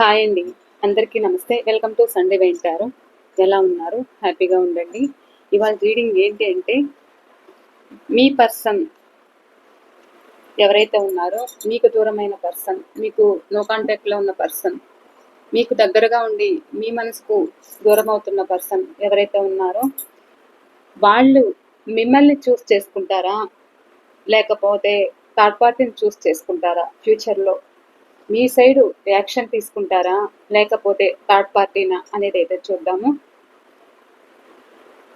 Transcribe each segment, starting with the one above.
Hi అండి. అందరికీ నమస్తే. వెల్కమ్ టు సండే వింటారు. ఎలా ఉన్నారు? హ్యాపీగా ఉండండి. ఇవాళ రీడింగ్ ఏంటి అంటే, మీ పర్సన్ ఎవరైతే ఉన్నారో, మీకు దూరమైన పర్సన్, మీకు నో కాంటాక్ట్లో ఉన్న పర్సన్, మీకు దగ్గరగా ఉండి మీ మనసుకు దూరం అవుతున్న పర్సన్ ఎవరైతే ఉన్నారో, వాళ్ళు మిమ్మల్ని చూస్ చేసుకుంటారా, లేకపోతే థర్డ్ పార్టీని చూస్ చేసుకుంటారా ఫ్యూచర్లో? మీ సైడు యాక్షన్ తీసుకుంటారా, లేకపోతే థర్డ్ పార్టీనా అనేది అయితే చూద్దాము.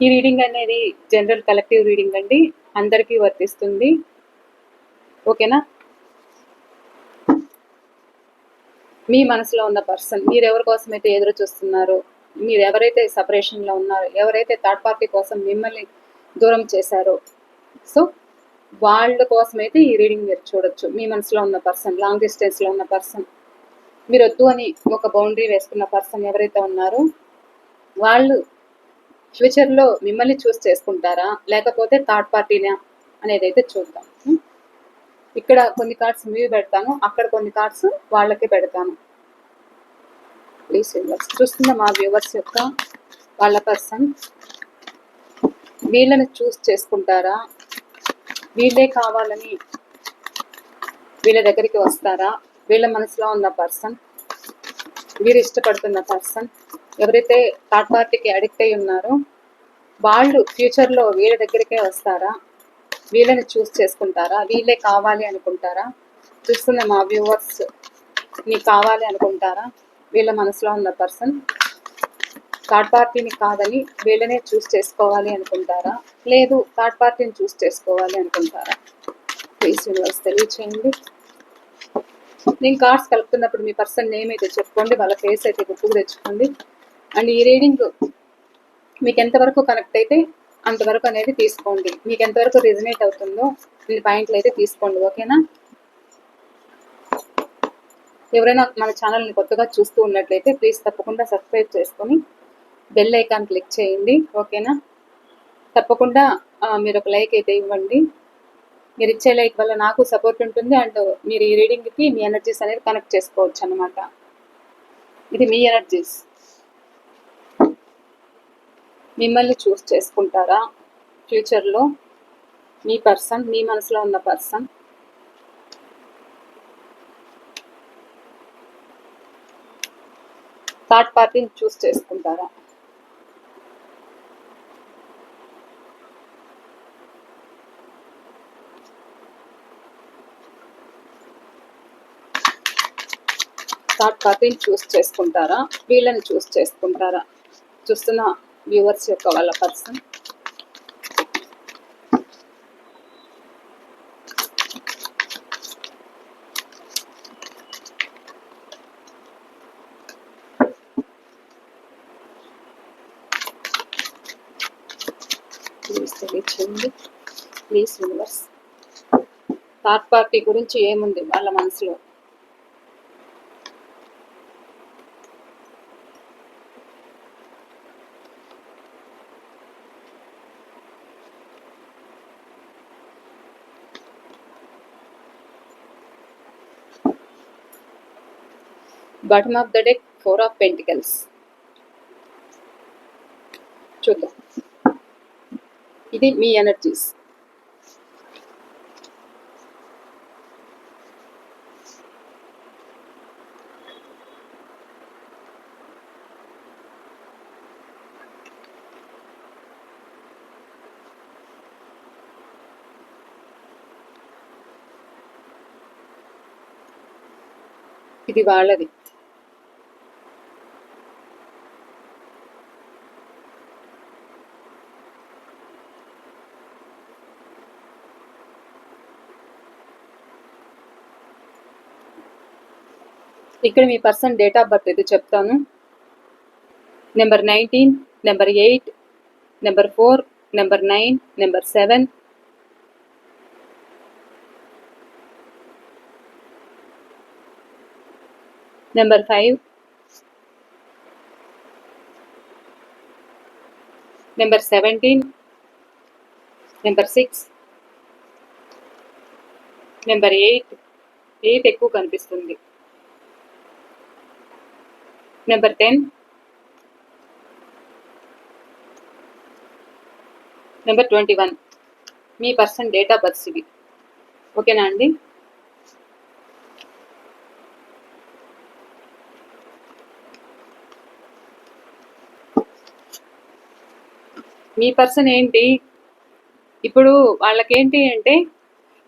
ఈ రీడింగ్ అనేది జనరల్ కలెక్టివ్ రీడింగ్ అండి, అందరికీ వర్తిస్తుంది. ఓకేనా? మీ మనసులో ఉన్న పర్సన్, మీరు ఎవరి కోసం అయితే ఎదురు చూస్తున్నారో, మీరు ఎవరైతే సపరేషన్లో ఉన్నారో, ఎవరైతే థర్డ్ పార్టీ కోసం మిమ్మల్ని దూరం చేశారో, సో వాళ్ళ కోసం అయితే ఈ రీడింగ్ మీరు చూడొచ్చు. మీ మనసులో ఉన్న పర్సన్, లాంగ్ డిస్టెన్స్లో ఉన్న పర్సన్, మీరు వద్దు అని ఒక బౌండరీ వేసుకున్న పర్సన్ ఎవరైతే ఉన్నారో, వాళ్ళు ఫ్యూచర్లో మిమ్మల్ని చూస్ చేసుకుంటారా, లేకపోతే థర్డ్ పార్టీనా అనేది అయితే చూద్దాం. ఇక్కడ కొన్ని కార్డ్స్ మీవి పెడతాను, అక్కడ కొన్ని కార్డ్స్ వాళ్ళకి పెడతాను. ప్లీజ్ చూస్తున్న మా వ్యూవర్స్ యొక్క వాళ్ళ పర్సన్ వీళ్ళని చూస్ చేసుకుంటారా, వీళ్ళే కావాలని వీళ్ళ దగ్గరికి వస్తారా, వీళ్ళ మనసులో ఉన్న పర్సన్, వీరు ఇష్టపడుతున్న పర్సన్ ఎవరైతే థర్డ్ పార్టీకి అడిక్ట్ అయి ఉన్నారో, వాళ్ళు ఫ్యూచర్లో వీళ్ళ దగ్గరికే వస్తారా, వీళ్ళని చూస్ చేసుకుంటారా, వీళ్ళే కావాలి అనుకుంటారా? చూస్తున్న మా వ్యూవర్స్ నీకు కావాలి అనుకుంటారా? వీళ్ళ మనసులో ఉన్న పర్సన్ థర్డ్ పార్టీని కాదని వీళ్ళనే చూస్ చేసుకోవాలి అనుకుంటారా, లేదు థర్డ్ పార్టీని చూస్ చేసుకోవాలి అనుకుంటారా? ప్లీజ్ యూనివర్స్ తెలియచేయండి. నేను కార్డ్స్ కలుపుతున్నప్పుడు మీ పర్సన్ నేమ్ అయితే చెప్పుకోండి, వాళ్ళ ఫేస్ అయితే గుర్తుకు తెచ్చుకోండి. అండ్ ఈ రీడింగ్ మీకు ఎంతవరకు కనెక్ట్ అయితే అంతవరకు అనేది తీసుకోండి, మీకు ఎంతవరకు రిజనేట్ అవుతుందో ఈ పాయింట్లు అయితే తీసుకోండి. ఓకేనా? ఎవరైనా మన ఛానల్ని కొత్తగా చూస్తూ ఉన్నట్లయితే ప్లీజ్ తప్పకుండా సబ్స్క్రైబ్ చేసుకొని బెల్ ఐకాన్ క్లిక్ చేయండి. ఓకేనా? తప్పకుండా మీరు ఒక లైక్ అయితే ఇవ్వండి. మీరు ఇచ్చే లైక్ వల్ల నాకు సపోర్ట్ ఉంటుంది, అండ్ మీరు ఈ రీడింగ్కి మీ ఎనర్జీస్ అనేది కనెక్ట్ చేసుకోవచ్చు అన్నమాట. ఇది మీ ఎనర్జీస్. మిమ్మల్ని చూస్ చేసుకుంటారా ఫ్యూచర్లో మీ పర్సన్, మీ మనసులో ఉన్న పర్సన్? థర్డ్ పార్టీని చూస్ చేసుకుంటారా? థర్డ్ పార్టీని చూస్ చేసుకుంటారా, వీళ్ళని చూస్ చేసుకుంటారా? చూస్తున్న వ్యూవర్స్ యొక్క వాళ్ళ పర్సన్ ప్లీజ్ తెలియచేయండి. ప్లీజ్ యూనివర్స్, థర్డ్ పార్టీ గురించి ఏముంది వాళ్ళ మనసులో? Bottom of the deck 4 of pentacles. చూద్దాం, ఇది మీ ఎనర్జీస్. ఇది వాళ్ళది. ఇక్కడ మీ పర్సన్ డేట్ ఆఫ్ బర్త్ అయితే చెప్తాను. Number 19, number 8, number 4, number 9, number 7, number 5, number 17, number 6, number 8 ఎక్కువ కనిపిస్తుంది. Number 10, number 21. Me person date of birth ఇవి. ఓకేనా అండి? మీ పర్సన్ ఏంటి ఇప్పుడు, వాళ్ళకేంటి అంటే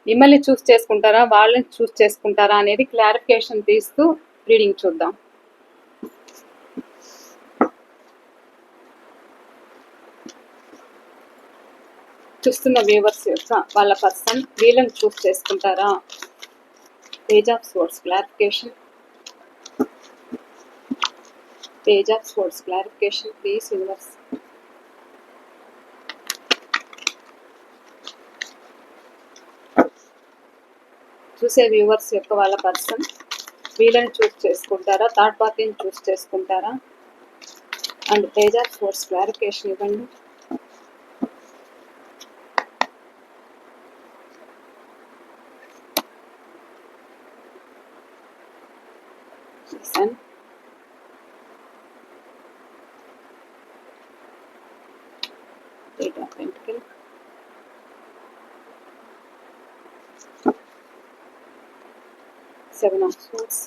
మిమ్మల్ని చూస్ చేసుకుంటారా, వాళ్ళని చూస్ చేసుకుంటారా అనేది క్లారిఫికేషన్ తీస్తూ రీడింగ్ చూద్దాం. చూస్తున్న వ్యూవర్స్ యొక్క వాళ్ళ పర్సన్ వీళ్ళని చూస్ చేసుకుంటారా? Page of swords clarification, page of swords clarification please universe. చూసే వ్యూవర్స్ యొక్క వాళ్ళ పర్సన్ వీళ్ళని చూస్ చేసుకుంటారా, థర్డ్ పార్టీని చూస్ చేసుకుంటారా? And page of swords clarification ఇవ్వండి. Eight of Pentacles, Seven of Swords,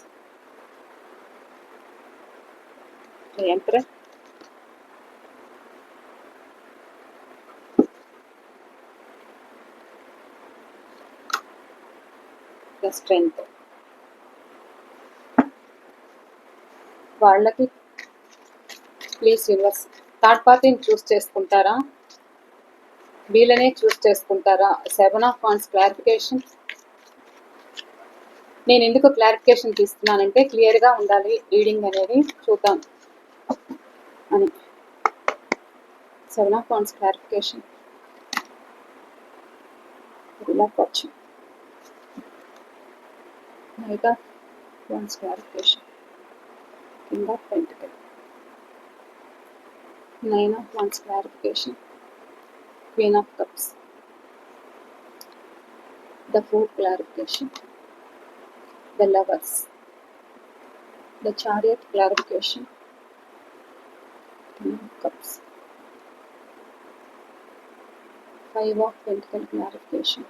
the Emperor, the Strength. వాళ్ళకి ప్లీజ్ యూనివర్స్ థర్డ్ పార్టీని చూస్ చేసుకుంటారా, వీళ్ళనే చూస్ చేసుకుంటారా? 7 of Wands క్లారిఫికేషన్. నేను ఎందుకు క్లారిఫికేషన్ తీస్తున్నానంటే క్లియర్గా ఉండాలి రీడింగ్ అనేది, చూద్దాం అని. 7 of Wands క్లారిఫికేషన్, ఇలా వచ్చు. 8 of Wands clarification, King of Pentacles, 9 of Wands clarification, Queen of Cups, the Fool clarification, the Lovers, the Chariot clarification, King of Cups, 5 of Pentacles clarification,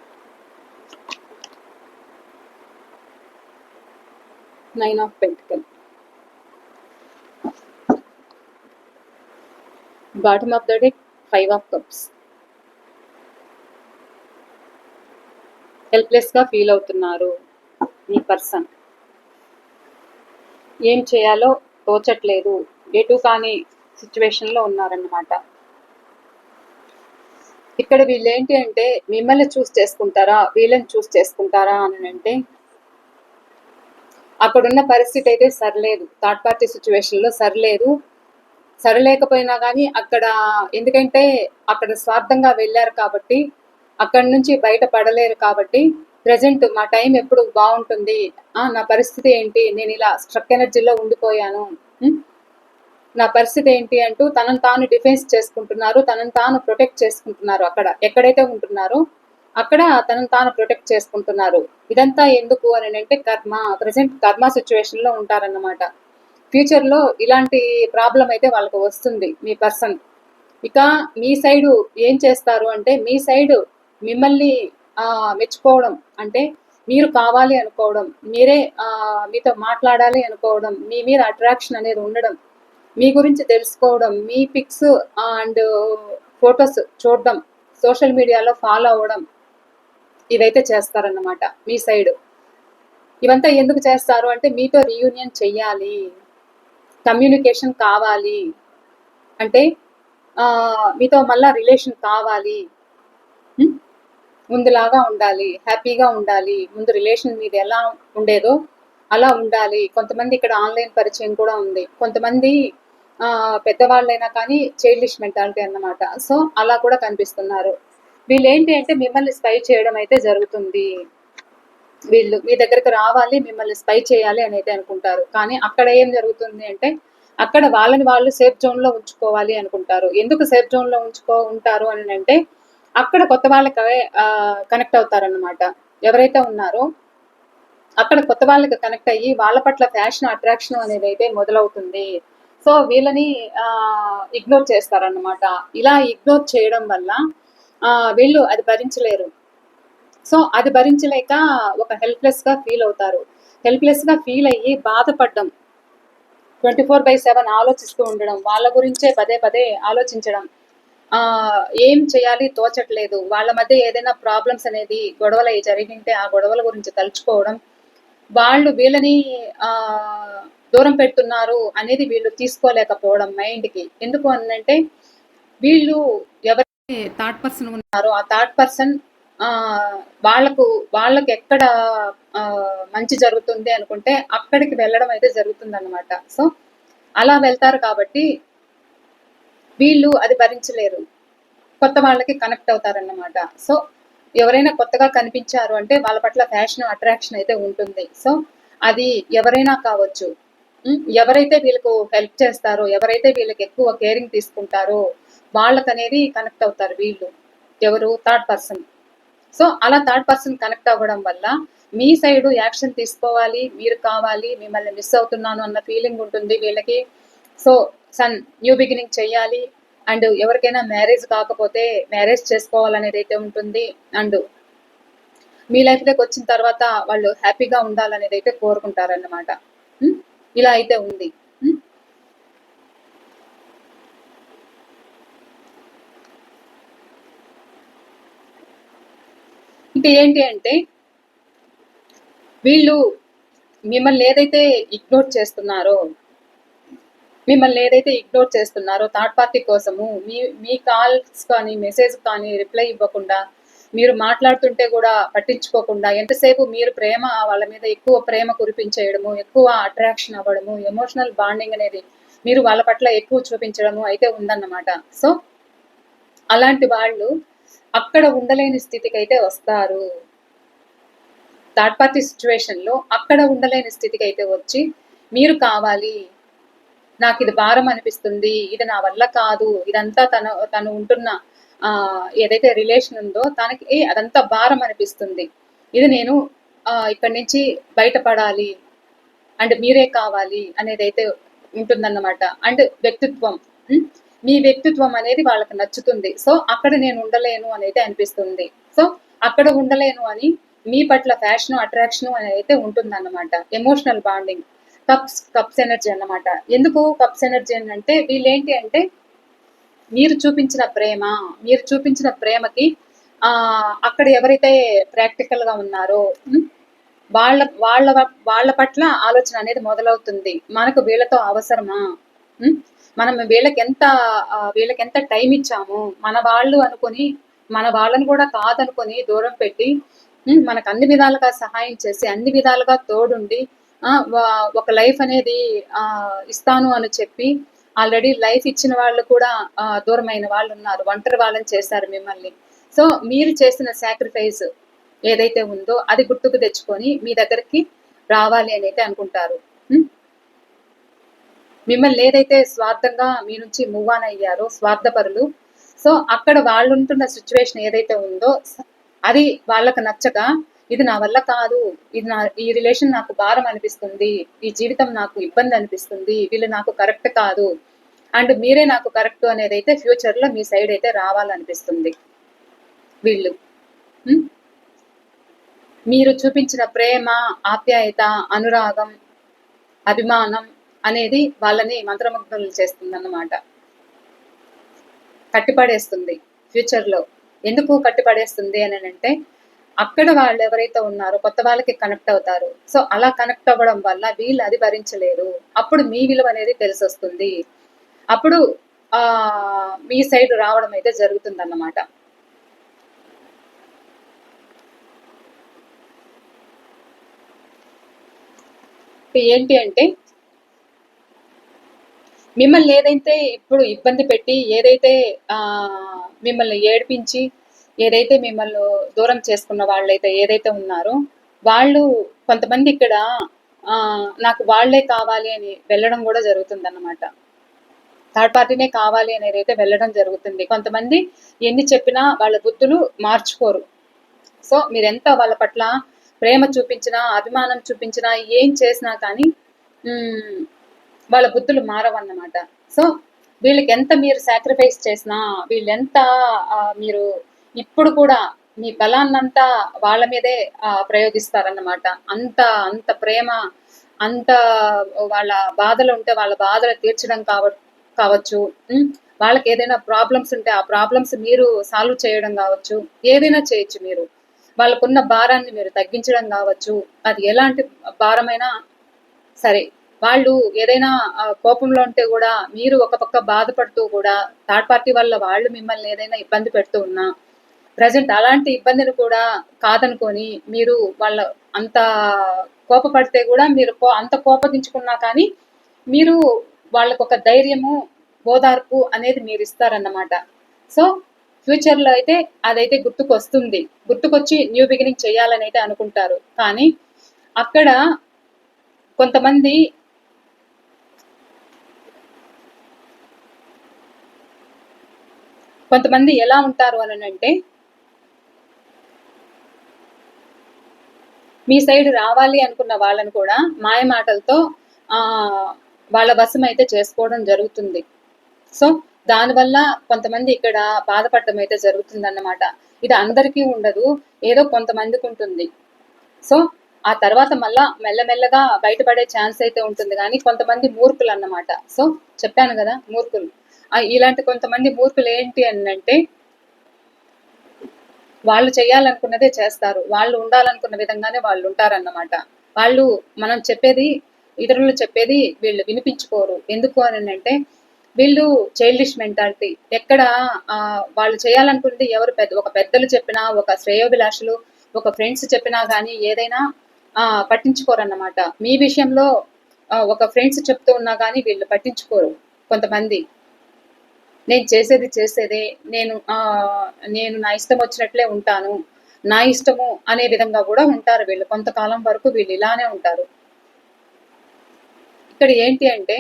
9 of Pentacles. Bottom of the deck, 5 of Cups. Helpless గా feel అవుతున్నారు మీ person. ఏం చేయాలో తోచట్లేదు, ఎటు కాని situation లో ఉన్నారన్నమాట. ఇక్కడ వీళ్ళు ఏంటి అంటే మిమ్మల్ని చూస్ చేసుకుంటారా, వీళ్ళని చూస్ చేసుకుంటారా అని అంటే అక్కడున్న పరిస్థితి అయితే సరిలేదు, థర్డ్ పార్టీ సిచ్యువేషన్ లో సరిలేకపోయినా కానీ అక్కడ ఎందుకంటే అక్కడ స్వార్థంగా వెళ్ళారు కాబట్టి అక్కడి నుంచి బయటపడలేరు కాబట్టి ప్రజెంట్ మా టైం ఎప్పుడు బాగుంటుంది, నా పరిస్థితి ఏంటి, నేను ఇలా స్ట్రక్ ఎనర్జీలో ఉండిపోయాను, నా పరిస్థితి ఏంటి అంటూ తనను తాను డిఫెన్స్ చేసుకుంటున్నారు, తనను తాను ప్రొటెక్ట్ చేసుకుంటున్నారు. అక్కడ ఎక్కడైతే ఉంటున్నారో అక్కడ తనను తాను ప్రొటెక్ట్ చేసుకుంటున్నారు. ఇదంతా ఎందుకు అని అంటే కర్మ, ప్రజెంట్ కర్మ సిచ్యువేషన్ లో ఉంటారన్నమాట. ఫ్యూచర్ లో ఇలాంటి ప్రాబ్లం అయితే వాళ్ళకు వస్తుంది మీ పర్సన్. ఇక మీ సైడు ఏం చేస్తారు అంటే మీ సైడు మిమ్మల్ని మెచ్చుకోవడం, అంటే మీరు కావాలి అనుకోవడం, మీరే మీతో మాట్లాడాలి అనుకోవడం, మీ మీద అట్రాక్షన్ అనేది ఉండడం, మీ గురించి తెలుసుకోవడం, మీ పిక్స్ అండ్ ఫొటోస్ చూడడం, సోషల్ మీడియాలో ఫాలో అవ్వడం, ఇవైతే చేస్తారన్నమాట మీ సైడ్. ఇవంతా ఎందుకు చేస్తారు అంటే మీతో రీయూనియన్ చెయ్యాలి, కమ్యూనికేషన్ కావాలి, అంటే మీతో మళ్ళా రిలేషన్ కావాలి, ముందులాగా ఉండాలి, హ్యాపీగా ఉండాలి, ముందు రిలేషన్ మీద ఎలా ఉండేదో అలా ఉండాలి. కొంతమంది ఇక్కడ ఆన్లైన్ పరిచయం కూడా ఉంది, కొంతమంది పెద్దవాళ్ళైనా కానీ చైల్డిష్ మెంటాలిటీ అన్నమాట. సో అలా కూడా కనిపిస్తున్నారు. వీళ్ళు ఏంటి అంటే మిమ్మల్ని స్పై చేయడం అయితే జరుగుతుంది. వీళ్ళు మీ దగ్గరకు రావాలి, మిమ్మల్ని స్పై చేయాలి అని అయితే అనుకుంటారు. కానీ అక్కడ ఏం జరుగుతుంది అంటే అక్కడ వాళ్ళని వాళ్ళు సేఫ్ జోన్ లో ఉంచుకోవాలి అనుకుంటారు. ఎందుకు సేఫ్ జోన్ లో ఉంటారు అని అంటే అక్కడ కొత్త వాళ్ళకి కనెక్ట్ అవుతారన్నమాట. ఎవరైతే ఉన్నారో అక్కడ కొత్త వాళ్ళకి కనెక్ట్ అయ్యి వాళ్ళ పట్ల ఫ్యాషన్ అట్రాక్షన్ అనేది అయితే మొదలవుతుంది. సో వీళ్ళని ఇగ్నోర్ చేస్తారన్నమాట. ఇలా ఇగ్నోర్ చేయడం వల్ల వీళ్ళు అది భరించలేరు. సో అది భరించలేక ఒక హెల్ప్లెస్గా ఫీల్ అవుతారు. హెల్ప్లెస్గా ఫీల్ అయ్యి బాధపడడం, 24/7 ఆలోచిస్తూ ఉండడం, వాళ్ళ గురించే పదే పదే ఆలోచించడం, ఏం చేయాలి తోచట్లేదు, వాళ్ళ మధ్య ఏదైనా ప్రాబ్లమ్స్ అనేది గొడవలు జరిగింటే ఆ గొడవల గురించి తలుచుకోవడం, వాళ్ళు వీళ్ళని దూరం పెడుతున్నారు అనేది వీళ్ళు తీసుకోలేకపోవడం మైండ్కి. ఎందుకు అనంటే వీళ్ళు ఎవరైతే థర్డ్ పర్సన్ ఉన్నారో ఆ థర్డ్ పర్సన్ వాళ్ళకి ఎక్కడ మంచి జరుగుతుంది అనుకుంటే అక్కడికి వెళ్ళడం అయితే జరుగుతుంది అనమాట. సో అలా వెళ్తారు కాబట్టి వీళ్ళు అది భరించలేరు, కొత్త వాళ్ళకి కనెక్ట్ అవుతారన్నమాట. సో ఎవరైనా కొత్తగా కనిపించారు అంటే వాళ్ళ పట్ల ఫ్యాషన్ అట్రాక్షన్ అయితే ఉంటుంది. సో అది ఎవరైనా కావచ్చు. ఎవరైతే వీళ్ళకు హెల్ప్ చేస్తారో, ఎవరైతే వీళ్ళకి ఎక్కువ కేరింగ్ తీసుకుంటారో వాళ్ళకనేది కనెక్ట్ అవుతారు వీళ్ళు. ఎవరు? Third person. సో అలా థర్డ్ పర్సన్ కనెక్ట్ అవ్వడం వల్ల మీ సైడు యాక్షన్ తీసుకోవాలి, మీరు కావాలి, మిమ్మల్ని మిస్ అవుతున్నాను అన్న ఫీలింగ్ ఉంటుంది వీళ్ళకి. సో న్యూ బిగినింగ్ చెయ్యాలి, అండ్ ఎవరికైనా మ్యారేజ్ కాకపోతే మ్యారేజ్ చేసుకోవాలనేది అయితే ఉంటుంది. అండ్ మీ లైఫ్లోకి వచ్చిన తర్వాత వాళ్ళు హ్యాపీగా ఉండాలనేది అయితే కోరుకుంటారన్నమాట. ఇలా అయితే ఉంది. ఇంకా ఏంటి అంటే వీళ్ళు మిమ్మల్ని ఏదైతే ఇగ్నోర్ చేస్తున్నారో థర్డ్ పార్టీ కోసము మీ కాల్స్ కానీ మెసేజ్ కానీ రిప్లై ఇవ్వకుండా, మీరు మాట్లాడుతుంటే కూడా పట్టించుకోకుండా, ఎంతసేపు మీరు ప్రేమ వాళ్ళ మీద ఎక్కువ ప్రేమ కురిపించేయడము, ఎక్కువ అట్రాక్షన్ అవ్వడము, ఎమోషనల్ బాండింగ్ అనేది మీరు వాళ్ళ పట్ల ఎక్కువ చూపించడము అయితే ఉందన్నమాట. సో అలాంటి వాళ్ళు అక్కడ ఉండలేని స్థితికి అయితే వస్తారు. థర్డ్ పార్టీ సిచ్యువేషన్లో అక్కడ ఉండలేని స్థితికి అయితే వచ్చి మీరు కావాలి, నాకు ఇది భారం అనిపిస్తుంది, ఇది నా వల్ల కాదు, ఇదంతా తను ఉంటున్న ఏదైతే రిలేషన్ ఉందో తనకి అదంతా భారం అనిపిస్తుంది, ఇది నేను ఇక్కడి నుంచి బయటపడాలి, అండ్ మీరే కావాలి అనేది అయితే ఉంటుందన్నమాట. అండ్ వ్యక్తిత్వం, మీ వ్యక్తిత్వం అనేది వాళ్ళకి నచ్చుతుంది. సో అక్కడ నేను ఉండలేను అనేది అనిపిస్తుంది. సో అక్కడ ఉండలేను అని మీ పట్ల ఫ్యాషన్ అట్రాక్షన్ అనేది అయితే ఉంటుందన్నమాట. ఎమోషనల్ బాండింగ్, కప్స్ ఎనర్జీ అన్నమాట. ఎందుకు కప్స్ ఎనర్జీ అంటే వీళ్ళేంటి అంటే మీరు చూపించిన ప్రేమకి అక్కడ ఎవరైతే ప్రాక్టికల్ గా ఉన్నారో వాళ్ళ వాళ్ళ వాళ్ళ పట్ల ఆలోచన అనేది మొదలవుతుంది. మనకు వీళ్ళతో అవసరమా, మనం వీళ్ళకి ఎంత టైం ఇచ్చాము, మన వాళ్ళు అనుకొని మన వాళ్ళని కూడా కాదనుకొని దూరం పెట్టి మనకు అన్ని విధాలుగా సహాయం చేసి అన్ని విధాలుగా తోడుండి ఒక లైఫ్ అనేది ఇస్తాను అని చెప్పి ఆల్రెడీ లైఫ్ ఇచ్చిన వాళ్ళు కూడా దూరమైన వాళ్ళు ఉన్నారు, ఒంటరి వాళ్ళని చేశారు మిమ్మల్ని. సో మీరు చేసిన సాక్రిఫైస్ ఏదైతే ఉందో అది గుర్తుకు తెచ్చుకొని మీ దగ్గరికి రావాలి అని అయితే అనుకుంటారు. మిమ్మల్ని ఏదైతే స్వార్థంగా మీ నుంచి మూవ్ ఆన్ అయ్యారో స్వార్థపరులు, సో అక్కడ వాళ్ళు ఉంటున్న సిచ్యువేషన్ ఏదైతే ఉందో అది వాళ్ళకు నచ్చక, ఇది నా వల్ల కాదు, ఈ రిలేషన్ నాకు భారం అనిపిస్తుంది, ఈ జీవితం నాకు ఇబ్బంది అనిపిస్తుంది, వీళ్ళు నాకు కరెక్ట్ కాదు, అండ్ మీరే నాకు కరెక్ట్ అనేది అయితే ఫ్యూచర్లో మీ సైడ్ అయితే రావాలనిపిస్తుంది. వీళ్ళు మీరు చూపించిన ప్రేమ, ఆప్యాయత, అనురాగం, అభిమానం అనేది వాళ్ళని మంత్రముగ్ధులు చేస్తుందన్నమాట, కట్టిపడేస్తుంది ఫ్యూచర్లో. ఎందుకు కట్టిపడేస్తుంది అని అంటే అక్కడ వాళ్ళు ఎవరైతే ఉన్నారో కొత్త వాళ్ళకి కనెక్ట్ అవుతారు. సో అలా కనెక్ట్ అవ్వడం వల్ల వీళ్ళు అది భరించలేరు. అప్పుడు మీ విలువ అనేది తెలిసి వస్తుంది. అప్పుడు మీ సైడ్ రావడం అయితే జరుగుతుంది అన్నమాట. ఏంటి అంటే మిమ్మల్ని ఏదైతే ఇప్పుడు ఇబ్బంది పెట్టి, ఏదైతే మిమ్మల్ని ఏడిపించి, ఏదైతే మిమ్మల్ని దూరం చేసుకున్న వాళ్ళైతే ఏదైతే ఉన్నారో వాళ్ళు కొంతమంది ఇక్కడ నాకు వాళ్లే కావాలి అని వెళ్ళడం కూడా జరుగుతుందన్నమాట. థర్డ్ పార్టీనే కావాలి అనేది అయితే వెళ్ళడం జరుగుతుంది. కొంతమంది ఎన్ని చెప్పినా వాళ్ళ బుద్ధులు మార్చుకోరు. సో మీరెంత వాళ్ళ పట్ల ప్రేమ చూపించినా, అభిమానం చూపించినా, ఏం చేసినా కానీ వాళ్ళ బుద్ధులు మారవన్నమాట. సో వీళ్ళకి ఎంత మీరు సాక్రిఫైస్ చేసినా, వీళ్ళెంత మీరు ఇప్పుడు కూడా మీ బలాన్నంతా వాళ్ళ మీదే ప్రయోగిస్తారన్నమాట. అంత అంత ప్రేమ, అంత వాళ్ళ బాధలు ఉంటే వాళ్ళ బాధలు తీర్చడం కావచ్చు, వాళ్ళకి ఏదైనా ప్రాబ్లమ్స్ ఉంటే ఆ ప్రాబ్లమ్స్ మీరు సాల్వ్ చేయడం కావచ్చు, ఏదైనా చేయొచ్చు మీరు. వాళ్ళకున్న భారాన్ని మీరు తగ్గించడం కావచ్చు, అది ఎలాంటి భారమైనా సరే. వాళ్ళు ఏదైనా కోపంలో ఉంటే కూడా మీరు ఒక పక్క బాధపడుతూ కూడా థర్డ్ పార్టీ వల్ల వాళ్ళు మిమ్మల్ని ఏదైనా ఇబ్బంది పెడుతూ ఉన్నా ప్రజెంట్ అలాంటి ఇబ్బందిని కూడా కాదనుకొని మీరు వాళ్ళ అంత కోపపడితే కూడా మీరు అంత కోపగించుకున్నా కానీ మీరు వాళ్ళకు ఒక ధైర్యము, ఓదార్పు అనేది మీరు ఇస్తారన్నమాట. సో ఫ్యూచర్లో అయితే అదైతే గుర్తుకొస్తుంది, గుర్తుకొచ్చి న్యూ బిగినింగ్ చేయాలని అయితే అనుకుంటారు. కానీ అక్కడ కొంతమంది ఎలా ఉంటారు అని అంటే, మీ సైడ్ రావాలి అనుకున్న వాళ్ళని కూడా మాయ మాటలతో వాళ్ళ వశం అయితే చేసుకోవడం జరుగుతుంది. సో దానివల్ల కొంతమంది ఇక్కడ బాధపడటం అయితే జరుగుతుందన్నమాట. ఇది అందరికీ ఉండదు, ఏదో కొంతమందికి ఉంటుంది. సో ఆ తర్వాత మళ్ళా మెల్లమెల్లగా బయటపడే ఛాన్స్ అయితే ఉంటుంది. కానీ కొంతమంది మూర్ఖులు అన్నమాట. సో చెప్పాను కదా, మూర్ఖులు. ఇలాంటి కొంతమంది మూర్ఖులు ఏంటి అని అంటే, వాళ్ళు చేయాలనుకున్నదే చేస్తారు, వాళ్ళు ఉండాలనుకున్న విధంగానే వాళ్ళు ఉంటారన్నమాట. వాళ్ళు మనం చెప్పేది, ఇతరులు చెప్పేది వీళ్ళు వినిపించుకోరు. ఎందుకు అని అంటే వీళ్ళు చైల్డిష్ మెంటాలిటీ. ఎక్కడ వాళ్ళు చేయాలనుకున్నది ఎవరు ఒక పెద్దలు చెప్పినా, ఒక శ్రేయోభిలాషులు, ఒక ఫ్రెండ్స్ చెప్పినా కానీ ఏదైనా పట్టించుకోరన్నమాట. మీ విషయంలో ఒక ఫ్రెండ్స్ చెప్తూ ఉన్నా కానీ వీళ్ళు పట్టించుకోరు. కొంతమంది నేను చేసేదే నేను నా ఇష్టం వచ్చినట్లే ఉంటాను, నా ఇష్టము అనే విధంగా కూడా ఉంటారు వీళ్ళు. కొంతకాలం వరకు వీళ్ళు ఇలానే ఉంటారు. ఇక్కడ ఏంటి అంటే,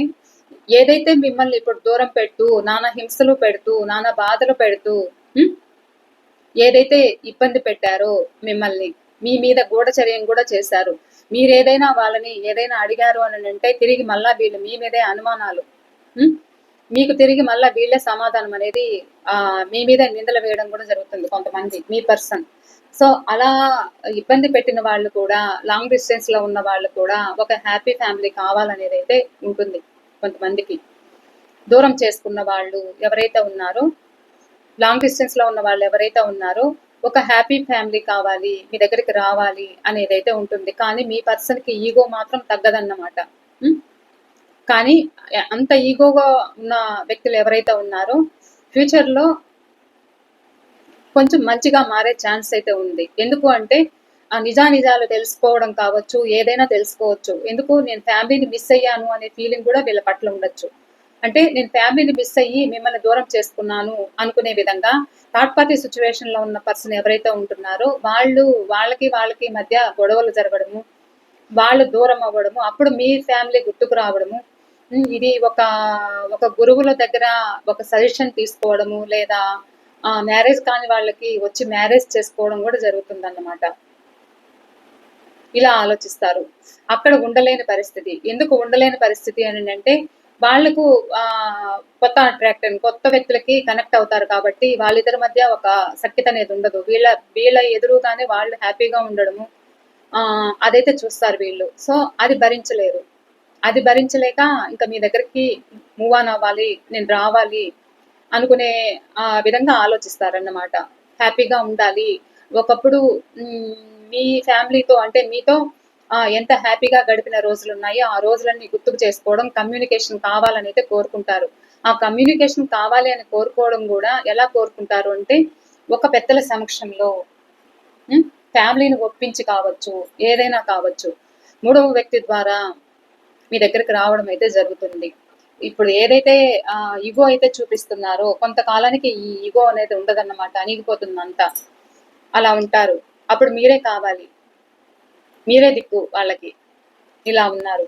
ఏదైతే మిమ్మల్ని ఇప్పుడు దూరం పెడుతూ, నానా హింసలు పెడుతూ, నానా బాధలు పెడుతూ, ఏదైతే ఇబ్బంది పెట్టారో మిమ్మల్ని, మీ మీద గూఢచర్యం కూడా చేశారు. మీరేదైనా వాళ్ళని ఏదైనా అడిగారు అని అంటే తిరిగి మళ్ళా వీళ్ళు మీ మీదే అనుమానాలు, మీకు తిరిగి మళ్ళీ వీళ్ళే సమాధానం అనేది మీ మీద నిందలు వేయడం కూడా జరుగుతుంది కొంతమంది, మీ పర్సన్. సో అలా ఇబ్బంది పెట్టిన వాళ్ళు కూడా, లాంగ్ డిస్టెన్స్ లో ఉన్న వాళ్ళు కూడా ఒక హ్యాపీ ఫ్యామిలీ కావాలనేది అయితే ఉంటుంది కొంతమందికి. దూరం చేసుకున్న వాళ్ళు ఎవరైతే ఉన్నారో, లాంగ్ డిస్టెన్స్ లో ఉన్న వాళ్ళు ఎవరైతే ఉన్నారో, ఒక హ్యాపీ ఫ్యామిలీ కావాలి, మీ దగ్గరికి రావాలి అనేది అయితే ఉంటుంది. కానీ మీ పర్సన్ కి ఈగో మాత్రం తగ్గదన్నమాట. కానీ అంత ఈగోగా ఉన్న వ్యక్తులు ఎవరైతే ఉన్నారో ఫ్యూచర్లో కొంచెం మంచిగా మారే ఛాన్స్ అయితే ఉంది. ఎందుకు అంటే ఆ నిజాలు తెలుసుకోవడం కావచ్చు, ఏదైనా తెలుసుకోవచ్చు. ఎందుకు నేను ఫ్యామిలీని మిస్ అయ్యాను అనే ఫీలింగ్ కూడా వీళ్ళ పట్ల ఉండొచ్చు. అంటే నేను ఫ్యామిలీని మిస్ అయ్యి మిమ్మల్ని దూరం చేసుకున్నాను అనుకునే విధంగా థర్డ్ పార్టీ సిచ్యువేషన్ లో ఉన్న పర్సన్ ఎవరైతే ఉంటున్నారో వాళ్ళకి మధ్య గొడవలు జరగడము, వాళ్ళు దూరం అవ్వడము, అప్పుడు మీ ఫ్యామిలీ గుర్తుకు రావడము, ఇది ఒక గురువుల దగ్గర ఒక సజెషన్ తీసుకోవడము, లేదా మ్యారేజ్ కాని వాళ్ళకి వచ్చి మ్యారేజ్ చేసుకోవడం కూడా జరుగుతుందన్నమాట. ఇలా ఆలోచిస్తారు. అక్కడ ఉండలేని పరిస్థితి. ఎందుకు ఉండలేని పరిస్థితి అని అంటే, వాళ్లకు కొత్త అట్రాక్ట్, కొత్త వ్యక్తులకి కనెక్ట్ అవుతారు కాబట్టి వాళ్ళిద్దరి మధ్య ఒక సఖ్యత అనేది ఉండదు. వీళ్ళ ఎదురుగానే వాళ్ళు హ్యాపీగా ఉండడము అదైతే చూస్తారు వీళ్ళు. సో అది భరించలేరు. అది భరించలేక ఇంకా మీ దగ్గరికి మూవ్ ఆన్ అవ్వాలి, నేను రావాలి అనుకునే విధంగా ఆలోచిస్తారన్నమాట. హ్యాపీగా ఉండాలి. ఒకప్పుడు మీ ఫ్యామిలీతో అంటే మీతో ఎంత హ్యాపీగా గడిపిన రోజులు ఉన్నాయో ఆ రోజులన్నీ గుర్తుకు చేసుకోవడం, కమ్యూనికేషన్ కావాలని అయితే కోరుకుంటారు. ఆ కమ్యూనికేషన్ కావాలి అని కోరుకోవడం కూడా ఎలా కోరుకుంటారు అంటే, ఒక పెద్దల సమక్షంలో, ఫ్యామిలీని ఒప్పించి కావచ్చు, ఏదైనా కావచ్చు, మూడవ వ్యక్తి ద్వారా మీ దగ్గరికి రావడం అయితే జరుగుతుంది. ఇప్పుడు ఏదైతే ఈగో అయితే చూపిస్తున్నారో కొంతకాలానికి ఈ ఈగో అనేది ఉండదన్నమాట, అణిగిపోతుంది అంతా. అలా ఉంటారు. అప్పుడు మీరే కావాలి, మీరే దిక్కు వాళ్ళకి. ఇలా ఉన్నారు.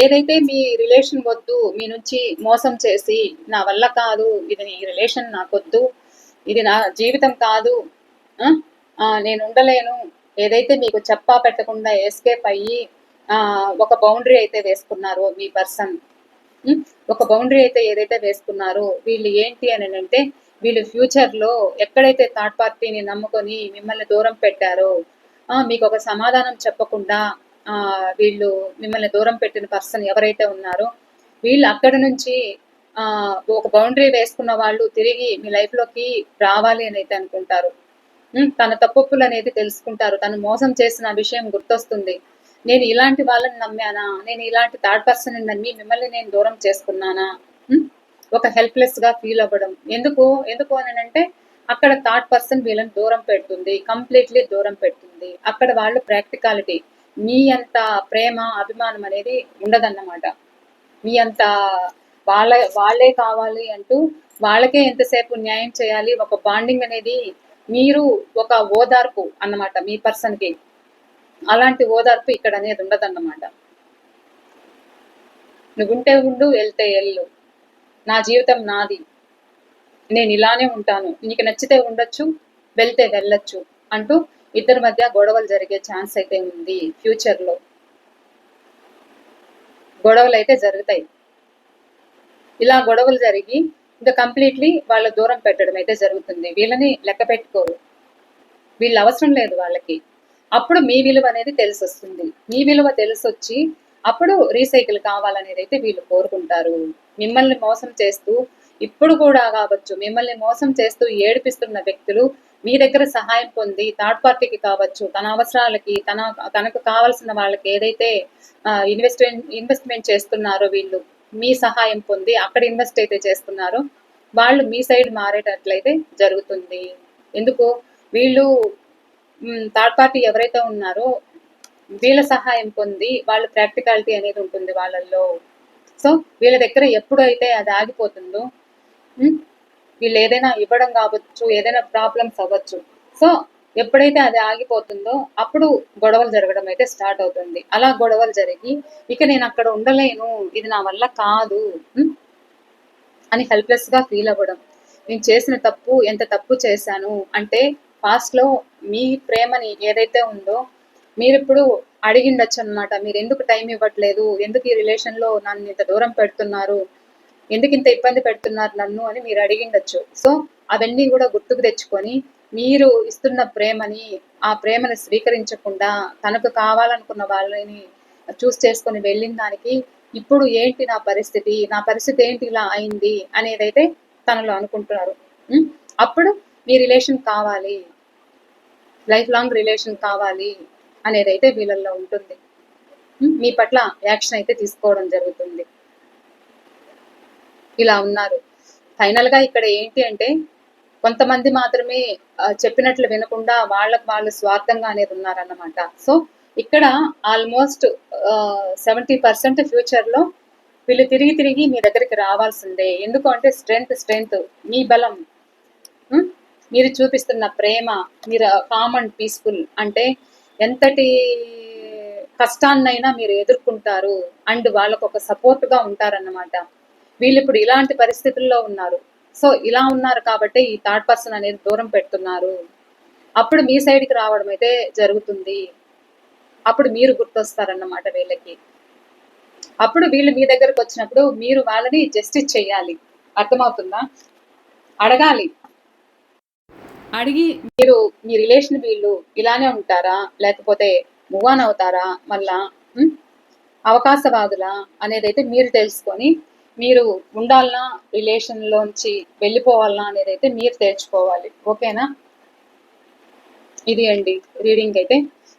ఏదైతే మీ రిలేషన్ వద్దు, మీ నుంచి మోసం చేసి నా వల్ల కాదు, ఇది ఈ రిలేషన్ నాకొద్దు, ఇది నా జీవితం కాదు, నేను ఉండలేను ఏదైతే మీకు చెప్పా పెట్టకుండా ఎస్కేప్ అయ్యి ఒక బౌండరీ అయితే వేసుకున్నారో మీ పర్సన్, ఒక బౌండరీ అయితే ఏదైతే వేసుకున్నారో వీళ్ళు ఏంటి అని అంటే, వీళ్ళు ఫ్యూచర్లో ఎక్కడైతే థర్డ్ పార్టీని నమ్ముకొని మిమ్మల్ని దూరం పెట్టారో, మీకు ఒక సమాధానం చెప్పకుండా వీళ్ళు మిమ్మల్ని దూరం పెట్టిన పర్సన్ ఎవరైతే ఉన్నారో వీళ్ళు అక్కడి నుంచి ఒక బౌండరీ వేసుకున్న వాళ్ళు తిరిగి మీ లైఫ్లోకి రావాలి అని అయితే అనుకుంటారు. తన తప్పులు అనేది తెలుసుకుంటారు. తను మోసం చేసిన విషయం గుర్తొస్తుంది. నేను ఇలాంటి వాళ్ళని నమ్మానా, నేను ఇలాంటి థర్డ్ పర్సన్ నమ్మి మిమ్మల్ని నేను దూరం చేసుకున్నానా, ఒక హెల్ప్లెస్ గా ఫీల్ అవ్వడం. ఎందుకు అని అంటే అక్కడ థర్డ్ పర్సన్ వీళ్ళని దూరం పెడుతుంది, కంప్లీట్లీ దూరం పెడుతుంది. అక్కడ వాళ్ళు ప్రాక్టికాలిటీ, మీ అంత ప్రేమ అభిమానం అనేది ఉండదన్నమాట. మీ అంత వాళ్ళే కావాలి అంటూ వాళ్ళకే ఎంతసేపు న్యాయం చేయాలి, ఒక బాండింగ్ అనేది మీరు ఒక ఓదార్పు అన్నమాట మీ పర్సన్కి. అలాంటి ఓదార్పు ఇక్కడ అనేది ఉండదన్నమాట. నువ్వుంటే ఉండు, వెళ్తే వెళ్ళు, నా జీవితం నాది, నేను ఇలానే ఉంటాను, నీకు నచ్చితే ఉండొచ్చు, వెళ్తే వెళ్ళొచ్చు అంటూ ఇద్దరి మధ్య గొడవలు జరిగే ఛాన్స్ అయితే ఉంది. ఫ్యూచర్లో గొడవలు అయితే జరుగుతాయి. ఇలా గొడవలు జరిగి ఇంకా కంప్లీట్లీ వాళ్ళ దూరం పెట్టడం అయితే జరుగుతుంది. వీళ్ళని లెక్క పెట్టుకోరు, వీళ్ళ అవసరం లేదు వాళ్ళకి. అప్పుడు మీ విలువ అనేది తెలిసి వస్తుంది. మీ విలువ తెలిసొచ్చి అప్పుడు రీసైకిల్ కావాలనేది అయితే వీళ్ళు కోరుకుంటారు. మిమ్మల్ని మోసం చేస్తూ, ఇప్పుడు కూడా కావచ్చు, మిమ్మల్ని మోసం చేస్తూ ఏడిపిస్తున్న వ్యక్తులు మీ దగ్గర సహాయం పొంది థర్డ్ పార్టీకి కావచ్చు, తన అవసరాలకి, తనకు కావాల్సిన వాళ్ళకి ఏదైతే ఇన్వెస్ట్మెంట్ చేస్తున్నారో వీళ్ళు మీ సహాయం పొంది అక్కడ ఇన్వెస్ట్ అయితే చేస్తున్నారో వాళ్ళు మీ సైడ్ మారేటట్లయితే జరుగుతుంది. ఎందుకు వీళ్ళు థర్డ్ పార్టీ ఎవరైతే ఉన్నారో వీళ్ళ సహాయం పొంది వాళ్ళ ప్రాక్టికాలిటీ అనేది ఉంటుంది వాళ్ళల్లో. సో వీళ్ళ దగ్గర ఎప్పుడైతే అది ఆగిపోతుందో, వీళ్ళు ఏదైనా ఇవ్వడం కావచ్చు, ఏదైనా ప్రాబ్లమ్స్ అవ్వచ్చు, సో ఎప్పుడైతే అది ఆగిపోతుందో అప్పుడు గొడవలు జరగడం అయితే స్టార్ట్ అవుతుంది. అలా గొడవలు జరిగి ఇక నేను అక్కడ ఉండలేను, ఇది నా వల్ల కాదు అని హెల్ప్లెస్ గా ఫీల్ అవ్వడం. నేను చేసిన తప్పు, ఎంత తప్పు చేశాను అంటే పాస్ట్ లో మీ ప్రేమని ఏదైతే ఉందో మీరు ఇప్పుడు అడిగిండొచ్చు అనమాట. మీరు ఎందుకు టైం ఇవ్వట్లేదు, ఎందుకు ఈ రిలేషన్ లో నన్ను ఇంత దూరం పెడుతున్నారు, ఎందుకు ఇంత ఇబ్బంది పెడుతున్నారు నన్ను అని మీరు అడిగిండొచ్చు. సో అవన్నీ కూడా గుర్తుకు తెచ్చుకొని మీరు ఇస్తున్న ప్రేమని, ఆ ప్రేమను స్వీకరించకుండా తనకు కావాలనుకున్న వాళ్ళని చూస్ చేసుకొని వెళ్ళిన దానికి ఇప్పుడు ఏంటి నా పరిస్థితి ఏంటి ఇలా అయింది అనేదైతే తనలో అనుకుంటున్నారు. అప్పుడు మీ రిలేషన్ కావాలి, లైఫ్ లాంగ్ రిలేషన్ కావాలి అనేది అయితే వీళ్ళల్లో ఉంటుంది. మీ పట్ల యాక్షన్ అయితే తీసుకోవడం జరుగుతుంది. ఇలా ఉన్నారు. ఫైనల్ గా ఇక్కడ ఏంటి అంటే కొంతమంది మాత్రమే చెప్పినట్లు వినకుండా వాళ్ళకు వాళ్ళు స్వార్థంగా అనేది ఉన్నారన్నమాట. సో ఇక్కడ ఆల్మోస్ట్ 70% ఫ్యూచర్ లో వీళ్ళు తిరిగి మీ దగ్గరికి రావాల్సిందే. ఎందుకు అంటే స్ట్రెంగ్త్, మీ బలం, మీరు చూపిస్తున్న ప్రేమ, మీరు కామ్ అండ్ పీస్ఫుల్ అంటే ఎంతటి కష్టాన్నైనా మీరు ఎదుర్కొంటారు అండ్ వాళ్ళకు ఒక సపోర్ట్ గా ఉంటారన్నమాట. వీళ్ళు ఇప్పుడు ఇలాంటి పరిస్థితుల్లో ఉన్నారు. సో ఇలా ఉన్నారు కాబట్టి ఈ థర్డ్ పర్సన్ అనేది దూరం పెడుతున్నారు. అప్పుడు మీ సైడ్కి రావడం అయితే జరుగుతుంది. అప్పుడు మీరు గుర్తొస్తారన్నమాట వీళ్ళకి. అప్పుడు వీళ్ళు మీ దగ్గరకు వచ్చినప్పుడు మీరు వాళ్ళని జస్టిస్ చెయ్యాలి. అర్థమవుతుందా? అడగాలి. అడిగి మీరు మీ రిలేషన్ వీళ్ళు ఇలానే ఉంటారా, లేకపోతే మూవ్ ఆన్ అవుతారా, మళ్ళా అవకాశవాదులా అనేది అయితే మీరు తెలుసుకొని మీరు ఉండాలనా, రిలేషన్లోంచి వెళ్ళిపోవాలనా అనేది అయితే మీరు తేల్చుకోవాలి. ఓకేనా? ఇది అండి రీడింగ్ అయితే.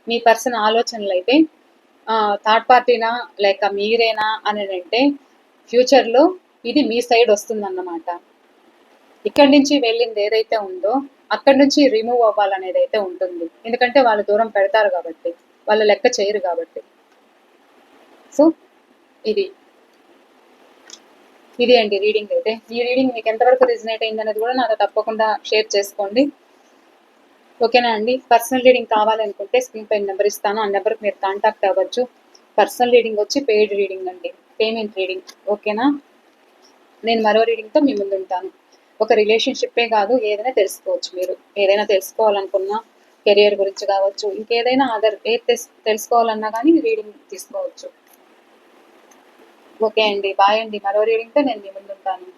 మీ పర్సన్ ఆలోచనలు అయితే థర్డ్ పార్టీనా లేక మీరేనా అని అంటే ఫ్యూచర్లో ఇది మీ సైడ్ వస్తుందన్నమాట. ఇక్కడి నుంచి వెళ్ళింది ఏదైతే ఉందో అక్కడి నుంచి రిమూవ్ అవ్వాలనేది అయితే ఉంటుంది. ఎందుకంటే వాళ్ళు దూరం పెడతారు కాబట్టి, వాళ్ళు లెక్క చేయరు కాబట్టి. సో ఇది అండి రీడింగ్ అయితే. ఈ రీడింగ్ మీకు ఎంతవరకు రిజనేట్ అయింది అనేది కూడా నాతో తప్పకుండా షేర్ చేసుకోండి. ఓకేనా అండి? పర్సనల్ రీడింగ్ కావాలనుకుంటే స్క్రీన్ పైన నెంబర్ ఇస్తాను, ఆ నెంబర్కి మీరు కాంటాక్ట్ అవ్వచ్చు. పర్సనల్ రీడింగ్ వచ్చి పెయిడ్ రీడింగ్ అండి, పేమెంట్ రీడింగ్. ఓకేనా? నేను మరో రీడింగ్తో మీ ముందు ఉంటాను. ఒక రిలేషన్షిప్పే కాదు, ఏదైనా తెలుసుకోవచ్చు. మీరు ఏదైనా తెలుసుకోవాలనుకున్నా, కెరియర్ గురించి కావచ్చు, ఇంకేదైనా ఏది తెలుసుకోవాలన్నా కానీ రీడింగ్ తీసుకోవచ్చు. ఓకే అండి, బాయ్ అండి. మరో రీడింగ్తో నేను మీ ముందుంటాను.